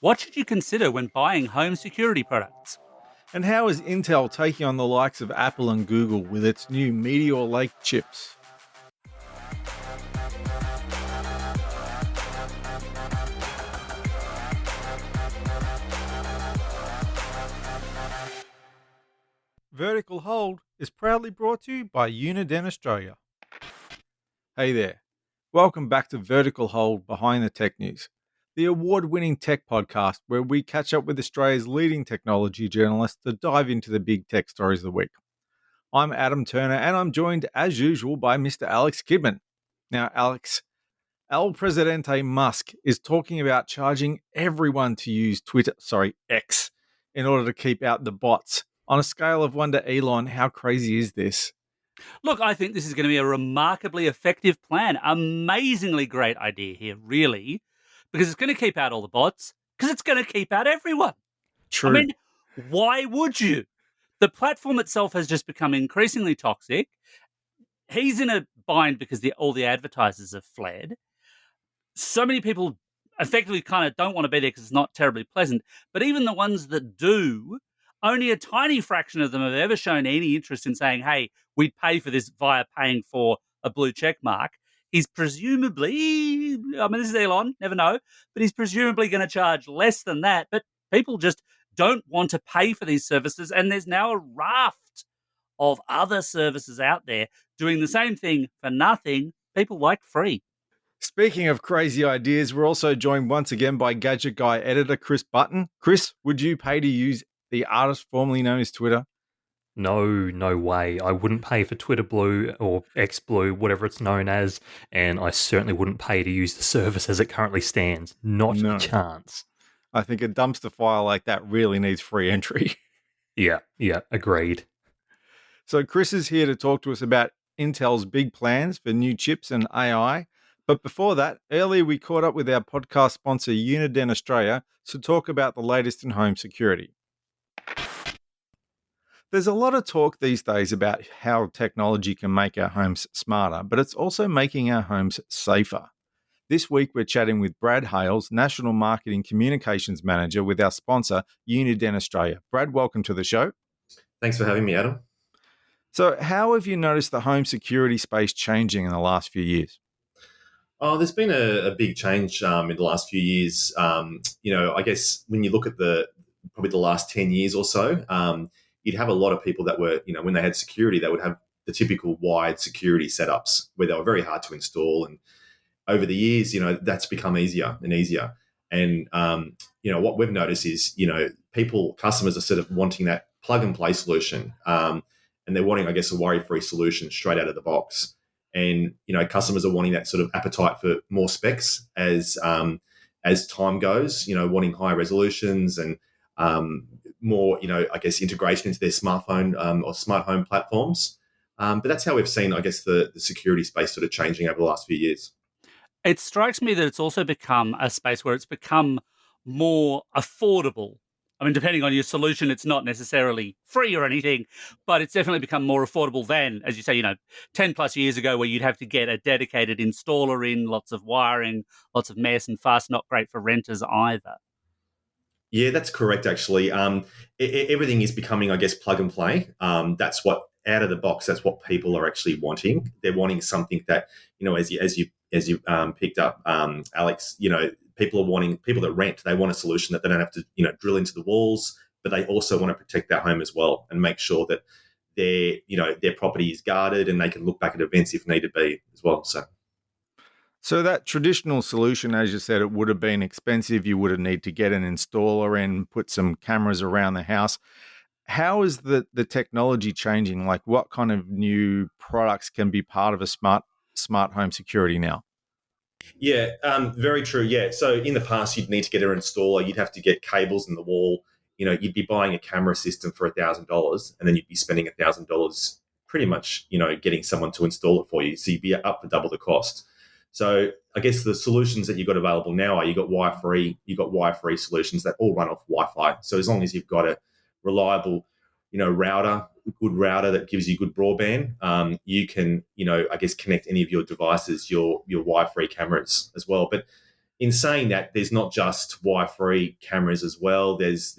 What should you consider when buying home security products? And how is Intel taking on the likes of Apple and Google with its new Meteor Lake chips? Vertical Hold is proudly brought to you by Uniden Australia. Hey there. Welcome back to Vertical Hold Behind the Tech News, the award-winning tech podcast where we catch up with Australia's leading technology journalists to dive into the big tech stories of the week. I'm Adam Turner and I'm joined as usual by Mr. Alex Kidman. Now, Alex, El Presidente Musk is talking about charging everyone to use X, in order to keep out the bots. On a scale of 1 to Elon, how crazy is this? Look, I think this is going to be a remarkably effective plan. Amazingly great idea here, really, because it's going to keep out all the bots, because it's going to keep out everyone. I True. mean, why would you? The platform itself has just become increasingly toxic. He's in a bind because all the advertisers have fled. So many people effectively kind of don't want to be there because it's not terribly pleasant. But even the ones that do, only a tiny fraction of them have ever shown any interest in saying, hey, we'd pay for this via paying for a blue check mark. He's presumably, I mean, this is Elon, never know, but he's presumably going to charge less than that. But people just don't want to pay for these services. And there's now a raft of other services out there doing the same thing for nothing. People like free. Speaking of crazy ideas, we're also joined once again by GadgetGuy editor Chris Button. Chris, would you pay to use the artist formerly known as Twitter? No way. I wouldn't pay for Twitter Blue or X Blue, whatever it's known as, and I certainly wouldn't pay to use the service as it currently stands. Not No. a chance. I think a dumpster fire like that really needs free entry. Yeah, agreed. So Chris is here to talk to us about Intel's big plans for new chips and AI. But before that, earlier we caught up with our podcast sponsor Uniden Australia to talk about the latest in home security. There's a lot of talk these days about how technology can make our homes smarter, but it's also making our homes safer. This week, we're chatting with Brad Hales, National Marketing Communications Manager with our sponsor, Uniden Australia. Brad, welcome to the show. Thanks for having me, Adam. So, how have you noticed the home security space changing in the last few years? Oh, there's been a big change in the last few years. I guess when you look at probably the last 10 years or so, you'd have a lot of people that were, when they had security, they would have the typical wide security setups where they were very hard to install. And over the years, that's become easier and easier. And, what we've noticed is, customers are sort of wanting that plug and play solution. And they're wanting, I guess, a worry-free solution straight out of the box. And, customers are wanting that sort of appetite for more specs as time goes, wanting higher resolutions and more, I guess, integration into their smartphone or smart home platforms. But that's how we've seen, I guess, the security space sort of changing over the last few years. It strikes me that it's also become a space where it's become more affordable. I mean, depending on your solution, it's not necessarily free or anything, but it's definitely become more affordable than, as you say, 10 plus years ago, where you'd have to get a dedicated installer in, lots of wiring, lots of mess and fuss, not great for renters either. Yeah, that's correct, actually. Everything is becoming, I guess, plug and play. That's what, out of the box, that's what people are actually wanting. They're wanting something that, as you picked up, Alex, people that rent, they want a solution that they don't have to, drill into the walls, but they also want to protect their home as well and make sure that their property is guarded and they can look back at events if need to be as well. So that traditional solution, as you said, it would have been expensive. You would have need to get an installer and put some cameras around the house. How is the technology changing? Like, what kind of new products can be part of a smart home security now? Yeah, very true. Yeah. So in the past, you'd need to get an installer. You'd have to get cables in the wall. You'd be buying a camera system for $1,000 and then you'd be spending $1,000 pretty much, getting someone to install it for you. So you'd be up for double the cost. So I guess the solutions that you've got available now are you've got wire-free solutions that all run off Wi-Fi. So as long as you've got a reliable, good router that gives you good broadband, you can, I guess, connect any of your devices, your wire-free cameras as well. But in saying that, there's not just Wi-Fi cameras as well. There's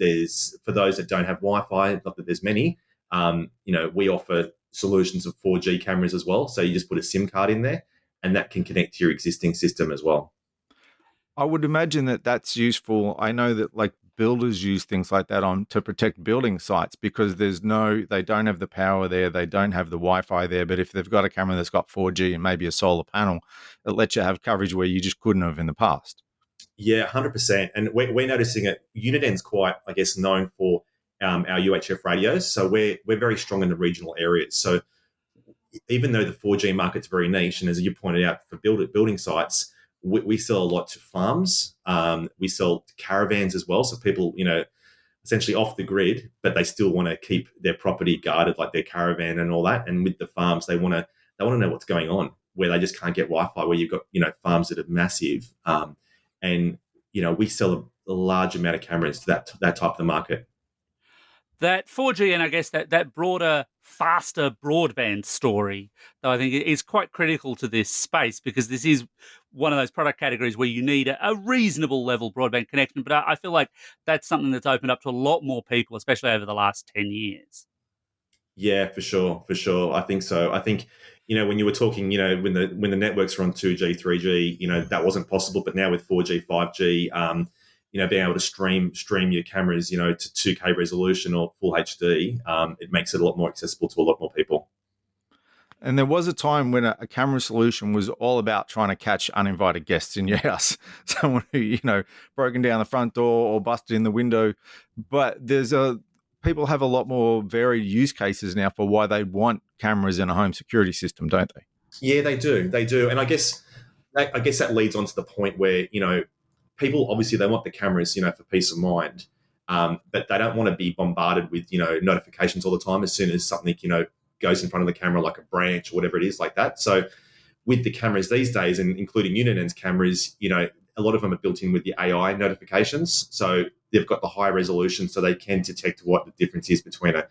for those that don't have Wi-Fi, not that there's many. We offer solutions of 4G cameras as well. So you just put a SIM card in there, and that can connect to your existing system as well. I would imagine that that's useful. I know that like builders use things like that on to protect building sites because they don't have the power there, they don't have the Wi-Fi there. But if they've got a camera that's got 4G and maybe a solar panel, it lets you have coverage where you just couldn't have in the past. Yeah, 100%. And we're noticing it. Uniden's quite, I guess, known for our UHF radios. So we're very strong in the regional areas. So even though the 4G market's very niche, and as you pointed out, for building sites, we sell a lot to farms. We sell to caravans as well. So people, essentially off the grid, but they still want to keep their property guarded, like their caravan and all that. And with the farms, they want to know what's going on, where they just can't get Wi-Fi, where you've got farms that are massive, and we sell a large amount of cameras to that type of the market. That 4G and I guess that broader, faster broadband story, though, I think is quite critical to this space because this is one of those product categories where you need a reasonable level broadband connection. But I feel like that's something that's opened up to a lot more people, especially over the last 10 years. Yeah, for sure. I think so. I think, when you were talking, when the networks were on 2G, 3G, that wasn't possible. But now with 4G, 5G, being able to stream your cameras, to 2K resolution or full HD, it makes it a lot more accessible to a lot more people. And there was a time when a camera solution was all about trying to catch uninvited guests in your house. Someone who, broken down the front door or busted in the window. But people have a lot more varied use cases now for why they want cameras in a home security system, don't they? Yeah, they do. And I guess that leads on to the point where, people obviously they want the cameras, for peace of mind. But they don't want to be bombarded with, notifications all the time as soon as something, goes in front of the camera, like a branch or whatever it is like that. So with the cameras these days, and including Uniden's cameras, a lot of them are built in with the AI notifications. So they've got the high resolution, so they can detect what the difference is between a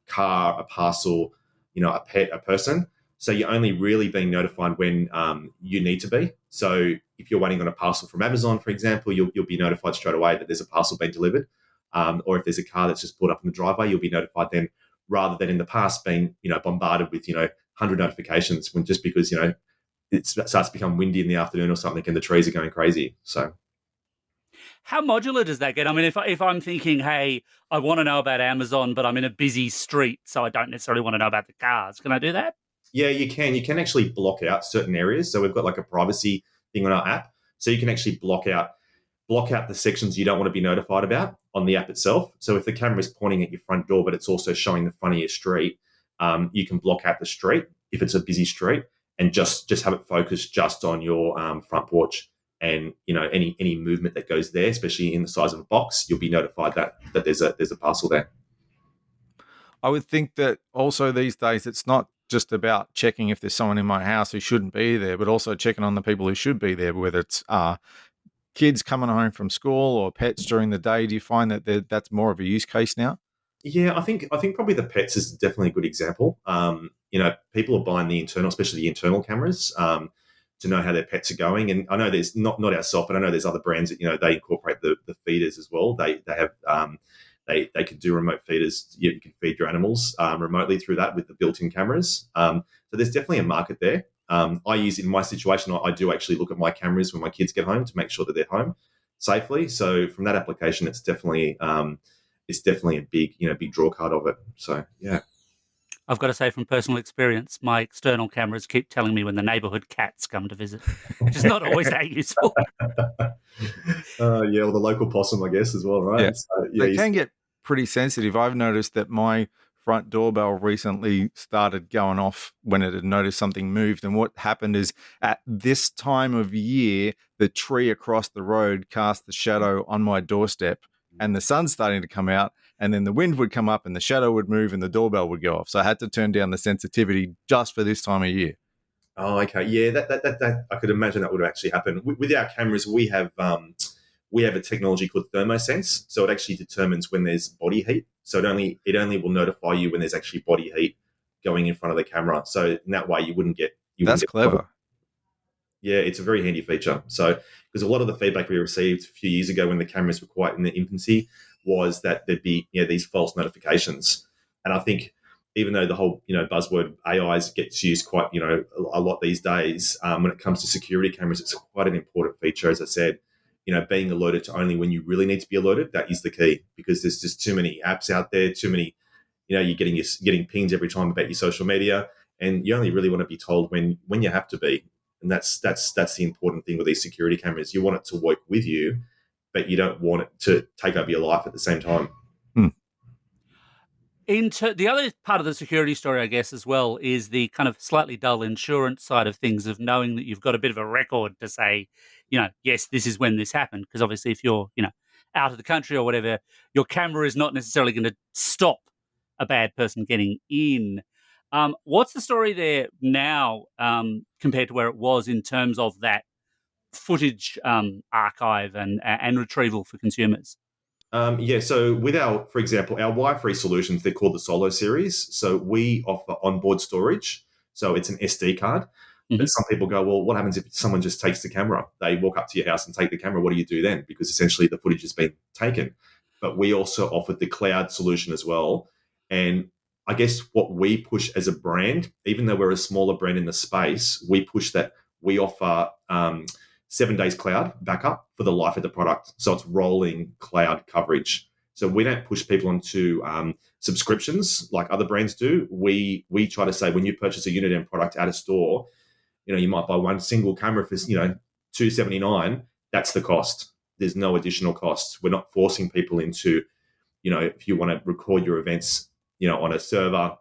car, a parcel, a pet, a person. So you're only really being notified when you need to be. So if you're waiting on a parcel from Amazon, for example, you'll be notified straight away that there's a parcel being delivered. Or if there's a car that's just pulled up in the driveway, you'll be notified then, rather than in the past being, bombarded with, 100 notifications when just because, it starts to become windy in the afternoon or something and the trees are going crazy. So how modular does that get? I mean, if I'm thinking, hey, I want to know about Amazon, but I'm in a busy street, so I don't necessarily want to know about the cars. Can I do that? Yeah, you can. You can actually block out certain areas. So we've got like a privacy thing on our app. So you can actually block out the sections you don't want to be notified about on the app itself. So if the camera is pointing at your front door, but it's also showing the front of your street, you can block out the street if it's a busy street and just have it focused just on your front porch. And any movement that goes there, especially in the size of a box, you'll be notified that there's a parcel there. I would think that also these days it's not just about checking if there's someone in my house who shouldn't be there, but also checking on the people who should be there, whether it's kids coming home from school or pets during the day. Do you find that that's more of a use case now? Yeah, I think probably the pets is definitely a good example. People are buying the internal, especially the internal cameras, to know how their pets are going. And I know there's not ourselves, but I know there's other brands that they incorporate the feeders as well. They have they can do remote feeders. You can feed your animals remotely through that with the built-in cameras. So there's definitely a market there. I use in my situation, I do actually look at my cameras when my kids get home to make sure that they're home safely. So from that application, it's definitely a big draw card of it. So yeah. I've got to say from personal experience, my external cameras keep telling me when the neighbourhood cats come to visit, which is not always that useful. Or the local possum, I guess, as well, right? Yeah. So, They can get pretty sensitive. I've noticed that my front doorbell recently started going off when it had noticed something moved. And what happened is at this time of year, the tree across the road cast the shadow on my doorstep and the sun's starting to come out. And then the wind would come up and the shadow would move and the doorbell would go off. So I had to turn down the sensitivity just for this time of year. Oh, okay. Yeah, that I could imagine that would actually happen. With our cameras, we have a technology called thermosense. So it actually determines when there's body heat. So it only will notify you when there's actually body heat going in front of the camera. So in that way, you wouldn't get. That's clever. Yeah, it's a very handy feature. So, because a lot of the feedback we received a few years ago when the cameras were quite in their infancy was that there'd be these false notifications, and I think even though the whole buzzword AIs gets used quite a lot these days, when it comes to security cameras, it's quite an important feature. As I said, being alerted to only when you really need to be alerted, that is the key, because there's just too many apps out there, too many. You're getting pings every time about your social media, and you only really want to be told when you have to be. And that's the important thing with these security cameras. You want it to work with you, but you don't want it to take over your life at the same time. The other part of the security story, I guess, as well, is the kind of slightly dull insurance side of things, of knowing that you've got a bit of a record to say, yes, this is when this happened. Because obviously, if you're, out of the country or whatever, your camera is not necessarily going to stop a bad person getting in. What's the story there now compared to where it was in terms of that footage archive and retrieval for consumers? So with for example, our wire-free solutions, they're called the Solo series. So we offer onboard storage. So it's an SD card. But some people go, well, what happens if someone just takes the camera? They walk up to your house and take the camera. What do you do then? Because essentially the footage has been taken. But we also offered the cloud solution as well. And I guess what we push as a brand, even though we're a smaller brand in the space, we push that we offer 7 days cloud backup for the life of the product. So it's rolling cloud coverage. So we don't push people onto subscriptions like other brands do. We try to say, when you purchase a Uniden product at a store, you might buy one single camera for $279. That's the cost. There's no additional costs. We're not forcing people into, if you want to record your events, on a server,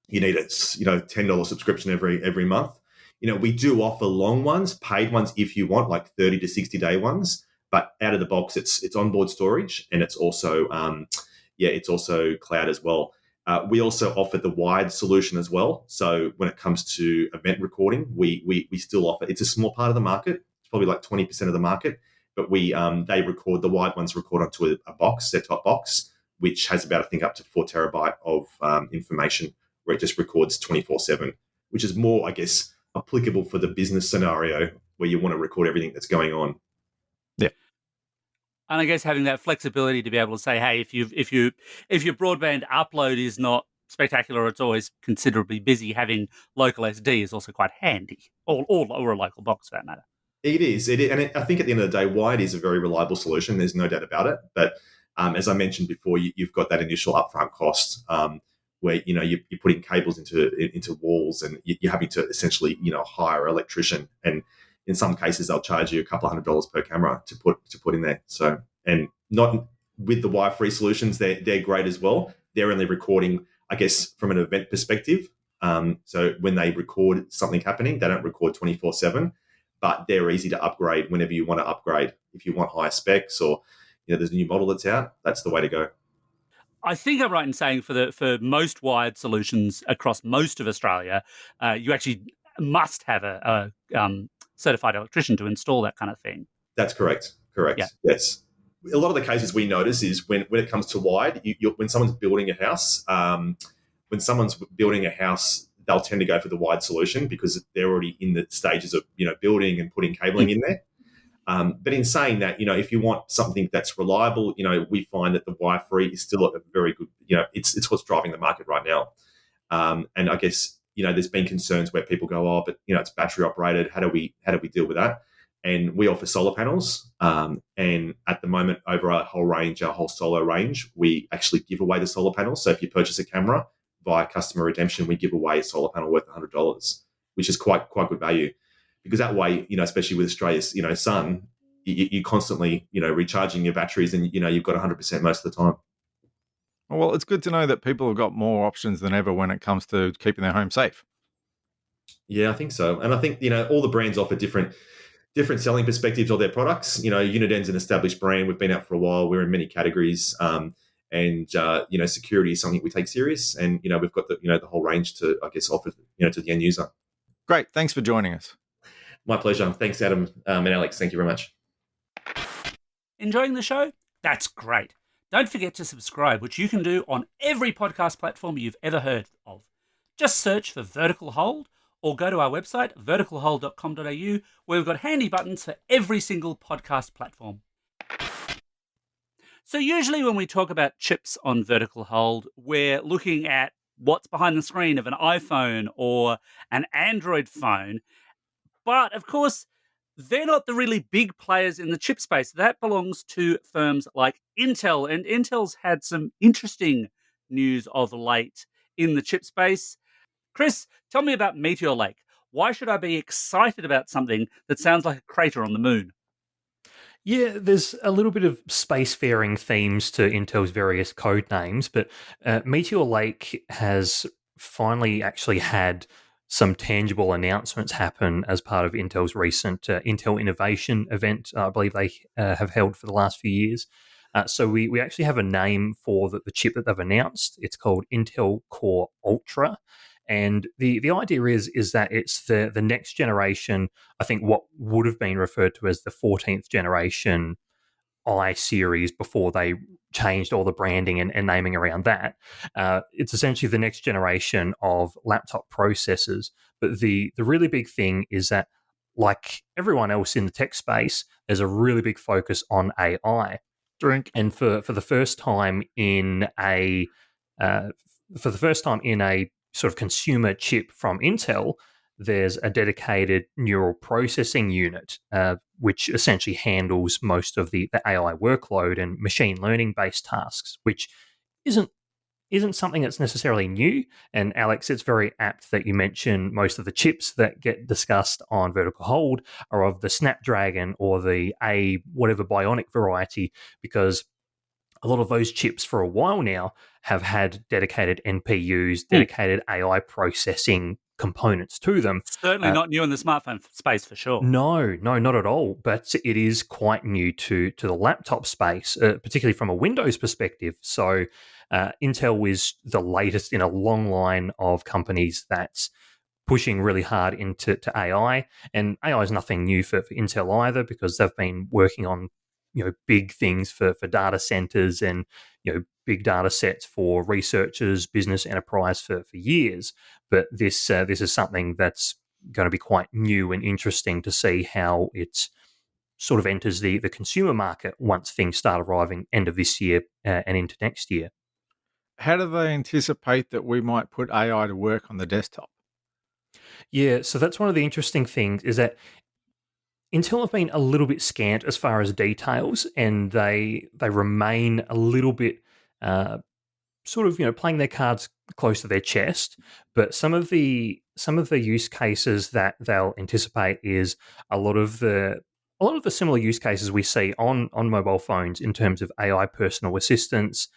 you need a $10 subscription every month. We do offer long ones, paid ones if you want, like 30 to 60-day ones. But out of the box, it's onboard storage, and it's also it's also cloud as well. We also offer the wired solution as well. So when it comes to event recording, we still offer. It's a small part of the market. It's probably like 20% of the market. But the wired ones record onto a box, set-top box, which has about, I think, up to 4 terabyte of information, where it just records 24/7, which is more, I guess, applicable for the business scenario where you want to record everything that's going on. Yeah. And I guess having that flexibility to be able to say, hey, if your broadband upload is not spectacular, it's always considerably busy, having local SD is also quite handy, or a local box for that matter. It is. I think at the end of the day, wired is a very reliable solution. There's no doubt about it. But as I mentioned before, you've got that initial upfront cost where you're putting cables into walls, and you're having to essentially hire an electrician, and in some cases they'll charge you a couple $100 per camera to put in there. So, and not with the wire-free solutions, they're great as well. They're only recording, I guess, from an event perspective. So when they record something happening, they don't record 24/7, but they're easy to upgrade whenever you want to upgrade. If you want higher specs, or there's a new model that's out, that's the way to go. I think I'm right in saying for most wired solutions across most of Australia, you actually must have a certified electrician to install that kind of thing. That's correct. Correct. Yeah. Yes. A lot of the cases we notice is when it comes to wired, when someone's building a house, they'll tend to go for the wired solution because they're already in the stages of building and putting cabling in there. But in saying that, if you want something that's reliable, we find that the wire-free is still a very good, it's what's driving the market right now. And I guess, there's been concerns where people go, oh, but, it's battery operated. How do we deal with that? And we offer solar panels. And at the moment, over our whole solar range, we actually give away the solar panels. So if you purchase a camera via customer redemption, we give away a solar panel worth $100, which is quite good value. Because that way, especially with Australia's, sun, you constantly, recharging your batteries, and, you've got 100% most of the time. Well, it's good to know that people have got more options than ever when it comes to keeping their home safe. Yeah, I think so. And I think, all the brands offer different selling perspectives of their products. Uniden's an established brand. We've been out for a while. We're in many categories. And security is something we take serious. And, we've got the whole range to, I guess, offer, to the end user. Great. Thanks for joining us. My pleasure. Thanks, Adam and Alex. Thank you very much. Enjoying the show? That's great. Don't forget to subscribe, which you can do on every podcast platform you've ever heard of. Just search for Vertical Hold or go to our website, verticalhold.com.au, where we've got handy buttons for every single podcast platform. So usually when we talk about chips on vertical hold, we're looking at what's behind the screen of an iPhone or an Android phone. But of course, they're not the really big players in the chip space. That belongs to firms like Intel, and Intel's had some interesting news of late in the chip space. Chris, tell me about Meteor Lake. Why should I be excited about something that sounds like a crater on the moon? Yeah, there's a little bit of spacefaring themes to Intel's various code names, but Meteor Lake has finally actually had some tangible announcements happen as part of Intel's recent Intel Innovation event. I believe they have held for the last few years. So we actually have a name for the chip that they've announced. It's called Intel Core Ultra. And the idea is that it's the next generation. I think what would have been referred to as the 14th generation I series before they changed all the branding and naming around that. It's essentially the next generation of laptop processors. But the really big thing is that, like everyone else in the tech space, there's a really big focus on AI. Drink. And for the first time in a uh, sort of consumer chip from Intel, there's a dedicated neural processing unit, which essentially handles most of the AI workload and machine learning based tasks, which isn't isn't something that's necessarily new. And Alex, it's very apt that you mention most of the chips that get discussed on Vertical Hold are of the Snapdragon or the A whatever Bionic variety, because a lot of those chips for a while now have had dedicated NPUs, dedicated AI processing components to them. Certainly not new in the smartphone space for sure. No, not at all. But it is quite new to the laptop space, particularly from a Windows perspective. So Intel is the latest in a long line of companies that's pushing really hard into AI. And AI is nothing new for Intel either, because they've been working on big things for data centers and big data sets for researchers, business, enterprise for years. But this is something that's going to be quite new and interesting to see how it sort of enters the consumer market once things start arriving end of this year and into next year. How do they anticipate that we might put AI to work on the desktop? Yeah, so that's one of the interesting things, is that Intel have been a little bit scant as far as details, and they remain a little bit sort of playing their cards close to their chest. But some of the use cases that they'll anticipate is a lot of the similar use cases we see on mobile phones in terms of AI personal assistance,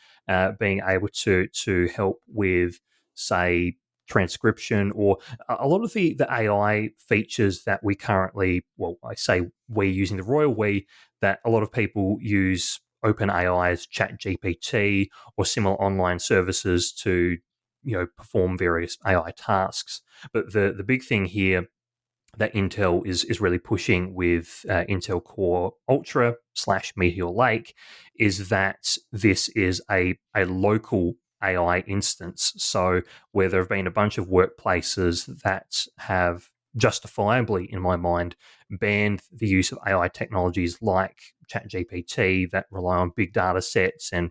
being able to help with, say, transcription, or a lot of the AI features that we currently, well, I say we using the royal we, that a lot of people use OpenAI's ChatGPT or similar online services to perform various AI tasks. But the big thing here that Intel is really pushing with Intel Core Ultra / Meteor Lake is that this is a local AI instance. So where there have been a bunch of workplaces that have justifiably, in my mind, banned the use of AI technologies like ChatGPT that rely on big data sets and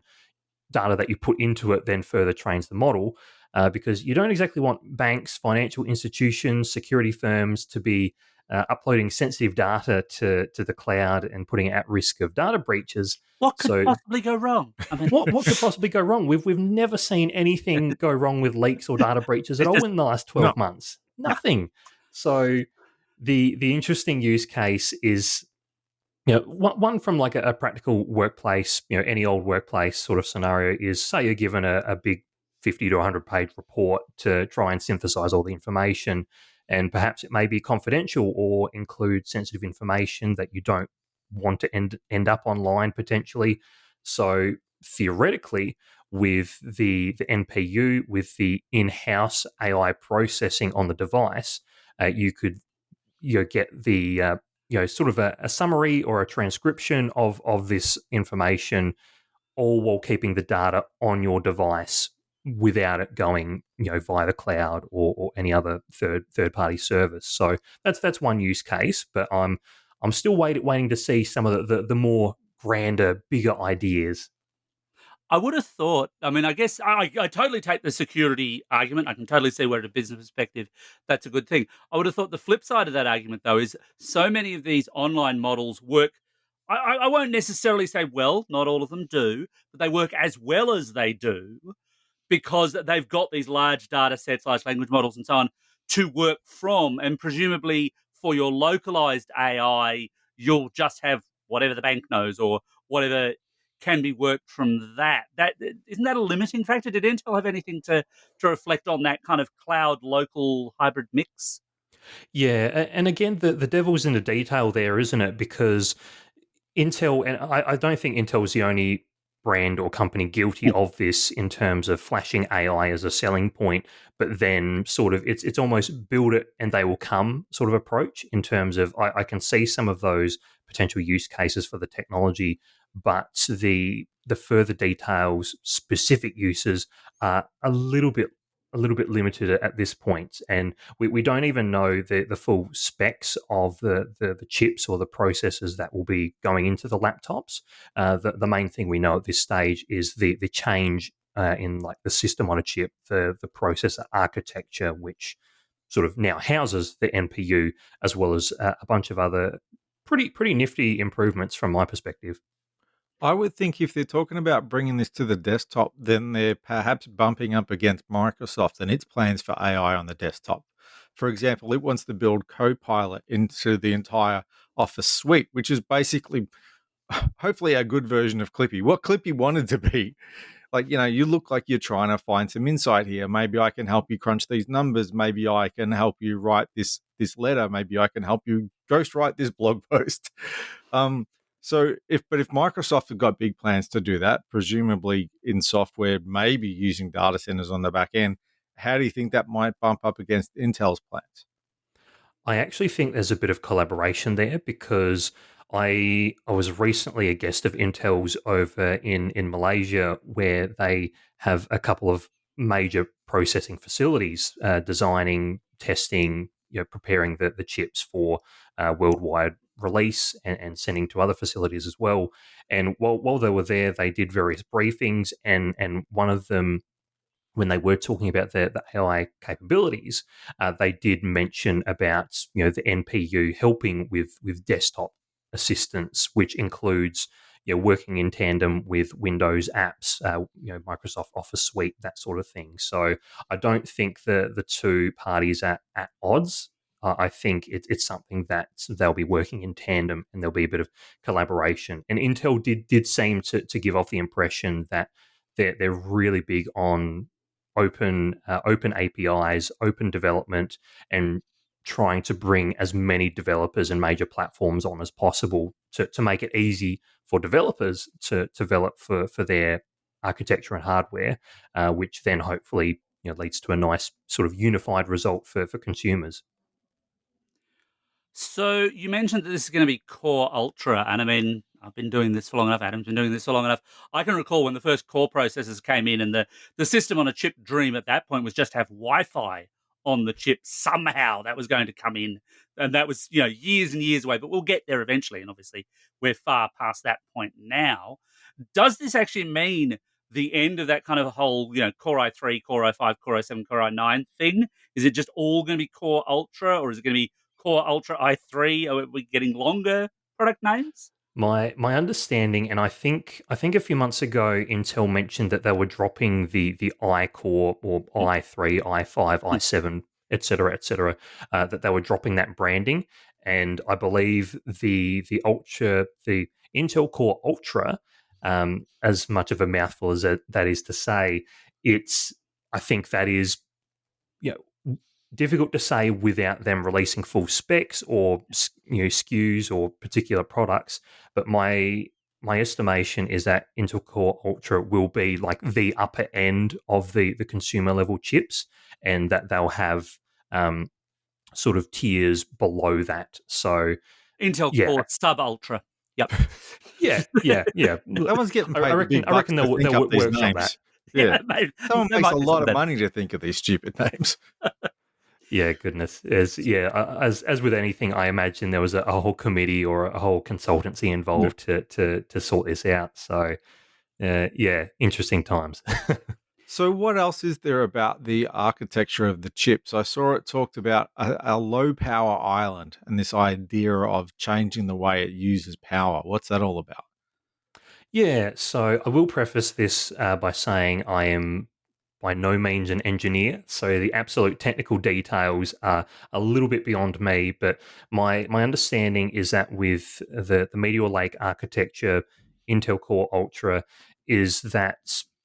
data that you put into it then further trains the model, because you don't exactly want banks, financial institutions, security firms to be uploading sensitive data to the cloud and putting it at risk of data breaches. What could So possibly go wrong? I mean, what could possibly go wrong? We've never seen anything go wrong with leaks or data breaches at it's all just in the last No. 12 months. Yeah. Nothing. So the interesting use case is, one from like a practical workplace, any old workplace sort of scenario is, say you're given a big 50 to 100 page report to try and synthesize all the information, and perhaps it may be confidential or include sensitive information that you don't want to end up online potentially. So theoretically, with the NPU, with the in-house AI processing on the device, you could get the sort of a summary or a transcription of this information, all while keeping the data on your device without it going, via the cloud or any other third party service. So that's one use case, but I'm still waiting to see some of the more grander, bigger ideas. I would have thought. I mean, I guess I totally take the security argument. I can totally see where, at a business perspective, that's a good thing. I would have thought the flip side of that argument, though, is so many of these online models work. I won't necessarily say well, not all of them do, but they work as well as they do because they've got these large data sets, large language models, and so on to work from. And presumably for your localized AI, you'll just have whatever the bank knows or whatever can be worked from that. That isn't that a limiting factor? Did Intel have anything to reflect on that kind of cloud local hybrid mix? Yeah, and again, the devil's in the detail there, isn't it? Because Intel, and I don't think Intel is the only brand or company guilty of this in terms of flashing AI as a selling point, but then sort of it's almost build it and they will come sort of approach in terms of I can see some of those potential use cases for the technology, but the further details, specific uses are a little bit limited at this point, and we don't even know the full specs of the chips or the processors that will be going into the laptops. The main thing we know at this stage is the change in like the system on a chip, the processor architecture, which sort of now houses the NPU, as well as a bunch of other pretty nifty improvements from my perspective. I would think if they're talking about bringing this to the desktop, then they're perhaps bumping up against Microsoft and its plans for AI on the desktop. For example, it wants to build Copilot into the entire Office suite, which is basically, hopefully, a good version of Clippy. What Clippy wanted to be. Like, you look like you're trying to find some insight here. Maybe I can help you crunch these numbers. Maybe I can help you write this letter. Maybe I can help you ghostwrite this blog post. But if Microsoft have got big plans to do that, presumably in software, maybe using data centers on the back end, how do you think that might bump up against Intel's plans? I actually think there's a bit of collaboration there because I was recently a guest of Intel's over in Malaysia, where they have a couple of major processing facilities designing, testing, preparing the chips for worldwide release and sending to other facilities as well. And while they were there, they did various briefings, and one of them, when they were talking about the AI capabilities, they did mention about the NPU helping with desktop assistance, which includes working in tandem with Windows apps, Microsoft Office Suite, that sort of thing. So I don't think the two parties are at odds. I think it's something that they'll be working in tandem, and there'll be a bit of collaboration. And Intel did seem to give off the impression that they're really big on open APIs, open development, and trying to bring as many developers and major platforms on as possible to make it easy for developers to develop for their architecture and hardware, which then hopefully leads to a nice sort of unified result for consumers. So you mentioned that this is going to be Core Ultra, and I mean, I've been doing this for long enough. Adam's been doing this for long enough. I can recall when the first Core processors came in, and the system on a chip dream at that point was just have Wi-Fi on the chip somehow. That was going to come in, and that was years and years away. But we'll get there eventually, and obviously we're far past that point now. Does this actually mean the end of that kind of whole Core i3, Core i5, Core i7, Core i9 thing? Is it just all going to be Core Ultra, or is it going to be Core Ultra i3? Are we getting longer product names? My understanding, and I think a few months ago, Intel mentioned that they were dropping the iCore or i3, i5, i7, etc., that they were dropping that branding, and I believe the Ultra, the Intel Core Ultra, as much of a mouthful as that is to say, it's I think that is you know difficult to say without them releasing full specs or SKUs or particular products. But my estimation is that Intel Core Ultra will be like the upper end of the consumer level chips, and that they'll have sort of tiers below that. So Intel yeah, Core Sub Ultra. Yep. yeah. Someone's getting I paid the reckon big I bucks reckon to they'll think up these workshop that. names. Yeah. maybe Someone there makes might a be some lot of better. money to think of these stupid names. Yeah, goodness. As with anything, I imagine there was a whole committee or a whole consultancy involved to sort this out. So, yeah, interesting times. So, what else is there about the architecture of the chips? I saw it talked about a low power island and this idea of changing the way it uses power. What's that all about? Yeah, so I will preface this by saying I am by no means an engineer, so the absolute technical details are a little bit beyond me. But my understanding is that with the Meteor Lake architecture, Intel Core Ultra, is that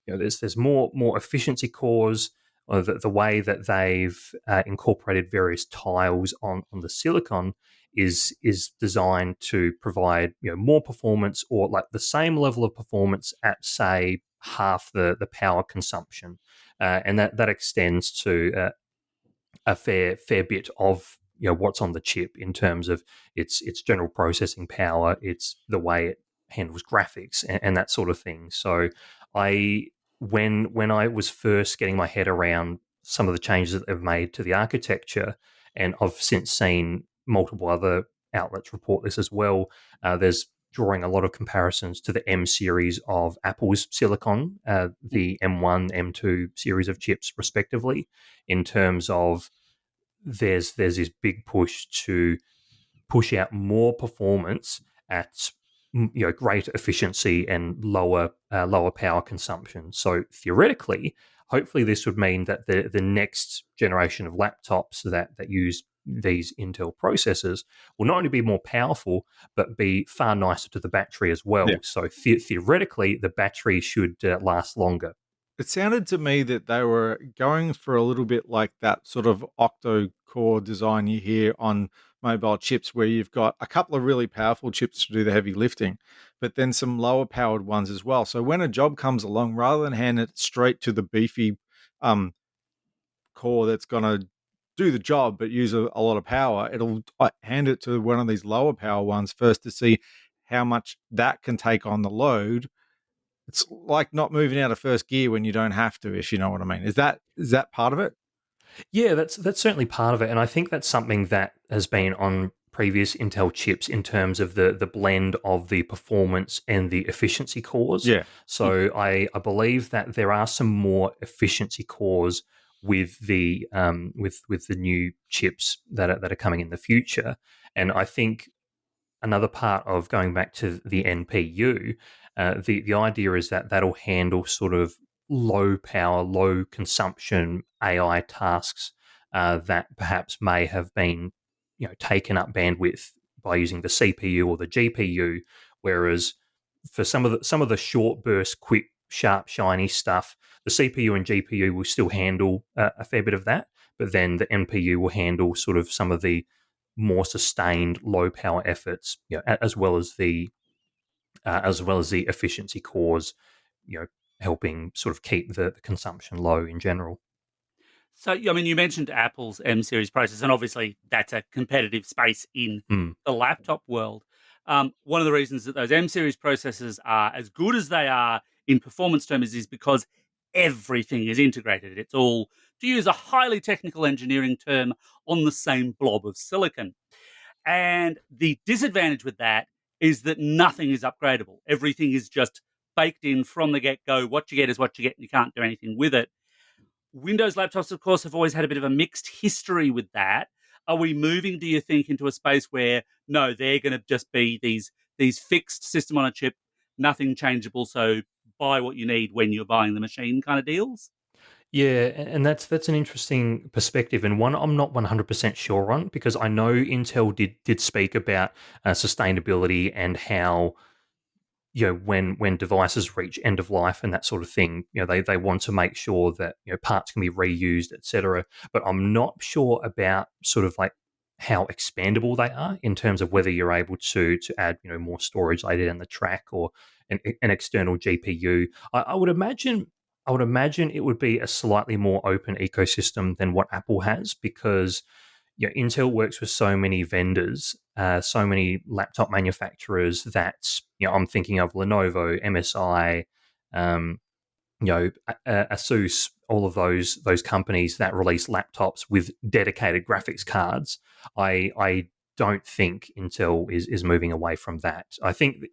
there's more efficiency cores. Or the way that they've incorporated various tiles on the silicon is designed to provide more performance or like the same level of performance at say half the power consumption, and that extends to a fair bit of what's on the chip in terms of its general processing power, it's the way it handles graphics and that sort of thing. So I when I was first getting my head around some of the changes that they've made to the architecture, and I've since seen multiple other outlets report this as well. There's drawing a lot of comparisons to the M series of Apple's silicon, the M1, M2 series of chips, respectively, in terms of there's this big push to push out more performance at greater efficiency and lower power consumption. So theoretically, hopefully, this would mean that the next generation of laptops that use these Intel processors will not only be more powerful but be far nicer to the battery as well. So theoretically, the battery should last longer. It sounded to me that they were going for a little bit like that sort of octo core design you hear on mobile chips, where you've got a couple of really powerful chips to do the heavy lifting, but then some lower powered ones as well. So when a job comes along, rather than hand it straight to the beefy um, core that's going to do the job but use a lot of power, it'll hand it to one of these lower power ones first to see how much that can take on the load. It's like not moving out of first gear when you don't have to, if you know what I mean. Is that part of it? Yeah, that's certainly part of it, and I think that's something that has been on previous Intel chips in terms of the blend of the performance and the efficiency cores. Yeah. So I believe that there are some more efficiency cores with the with the new chips that are coming in the future, and I think another part of going back to the NPU, the idea is that that'll handle sort of low power, low consumption AI tasks that perhaps may have been taken up bandwidth by using the CPU or the GPU, whereas for some of the short burst, quick, sharp, shiny stuff, the CPU and GPU will still handle a fair bit of that, but then the NPU will handle sort of some of the more sustained low power efforts, as well as the efficiency cores, helping sort of keep the consumption low in general. So, I mean, you mentioned Apple's M series processor, and obviously that's a competitive space in Mm. the laptop world. One of the reasons that those M series processors are as good as they are in performance terms is because everything is integrated. It's all, to use a highly technical engineering term, on the same blob of silicon. And the disadvantage with that is that nothing is upgradable. Everything is just baked in from the get go. What you get is what you get, and you can't do anything with it. Windows laptops, of course, have always had a bit of a mixed history with that. Are we moving, do you think, into a space where no, they're going to just be these fixed system on a chip, nothing changeable, so buy what you need when you're buying the machine kind of deals? Yeah, and that's an interesting perspective, and one I'm not 100% sure on, because I know Intel did speak about sustainability and how when devices reach end of life and that sort of thing, they want to make sure that parts can be reused, etc. But I'm not sure about sort of like how expandable they are in terms of whether you're able to add more storage later down the track or an external GPU. I would imagine it would be a slightly more open ecosystem than what Apple has, because Intel works with so many vendors, so many laptop manufacturers that I'm thinking of Lenovo, MSI, Asus, all of those companies that release laptops with dedicated graphics cards, I don't think Intel is moving away from that. I think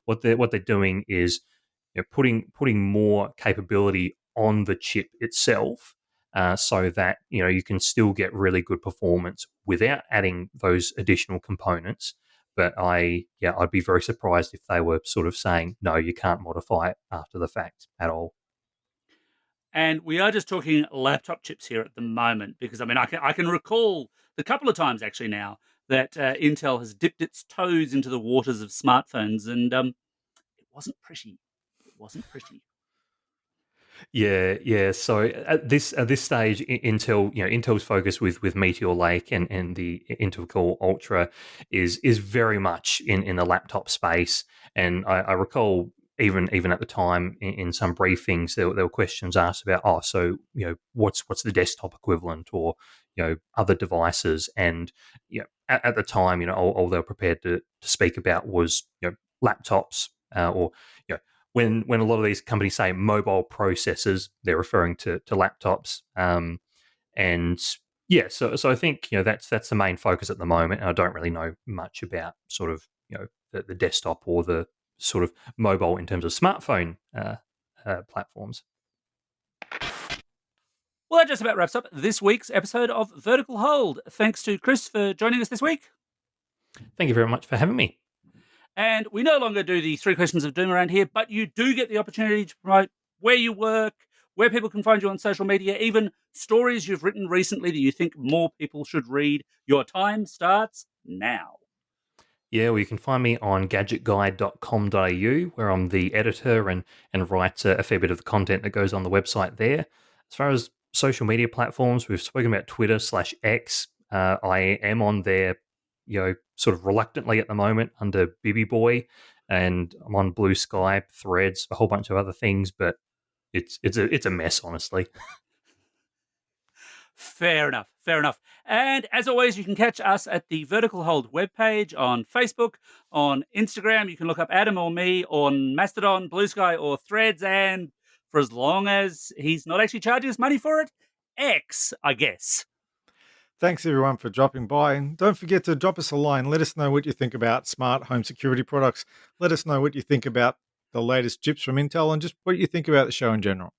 what they're doing is putting more capability on the chip itself, so that you can still get really good performance without adding those additional components. But I'd be very surprised if they were sort of saying no, you can't modify it after the fact at all. And we are just talking laptop chips here at the moment because I can recall the couple of times actually now that Intel has dipped its toes into the waters of smartphones, and it wasn't pretty. It wasn't pretty. Yeah. So at this stage, Intel's focus with Meteor Lake and the Intel Core Ultra is very much in the laptop space. And I recall even at the time in some briefings there were questions asked about, so what's the desktop equivalent, or other devices. And at the time, all they were prepared to speak about was laptops, or when a lot of these companies say mobile processors, they're referring to laptops. And yeah, so I think that's the main focus at the moment. And I don't really know much about sort of the desktop or the sort of mobile in terms of smartphone platforms. Well, that just about wraps up this week's episode of Vertical Hold. Thanks to Chris for joining us this week. Thank you very much for having me. And we no longer do the 3 questions of doom around here, but you do get the opportunity to promote where you work, where people can find you on social media, even stories you've written recently that you think more people should read. Your time starts now. Yeah, well, you can find me on GadgetGuy.com.au, where I'm the editor and write a fair bit of the content that goes on the website there. As far as social media platforms, we've spoken about Twitter/X. I am on there, sort of reluctantly at the moment under Bibby Boy, and I'm on Blue Sky, Threads, a whole bunch of other things, but it's a mess, honestly. Fair enough. And as always, you can catch us at the Vertical Hold webpage on Facebook, on Instagram. You can look up Adam or me on Mastodon, Blue Sky, or Threads. And for as long as he's not actually charging us money for it, X, I guess. Thanks everyone for dropping by, and don't forget to drop us a line. Let us know what you think about smart home security products. Let us know what you think about the latest chips from Intel, and just what you think about the show in general.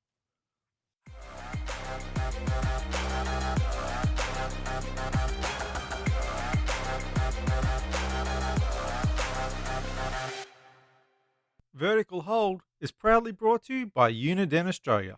Vertical Hold is proudly brought to you by Uniden Australia.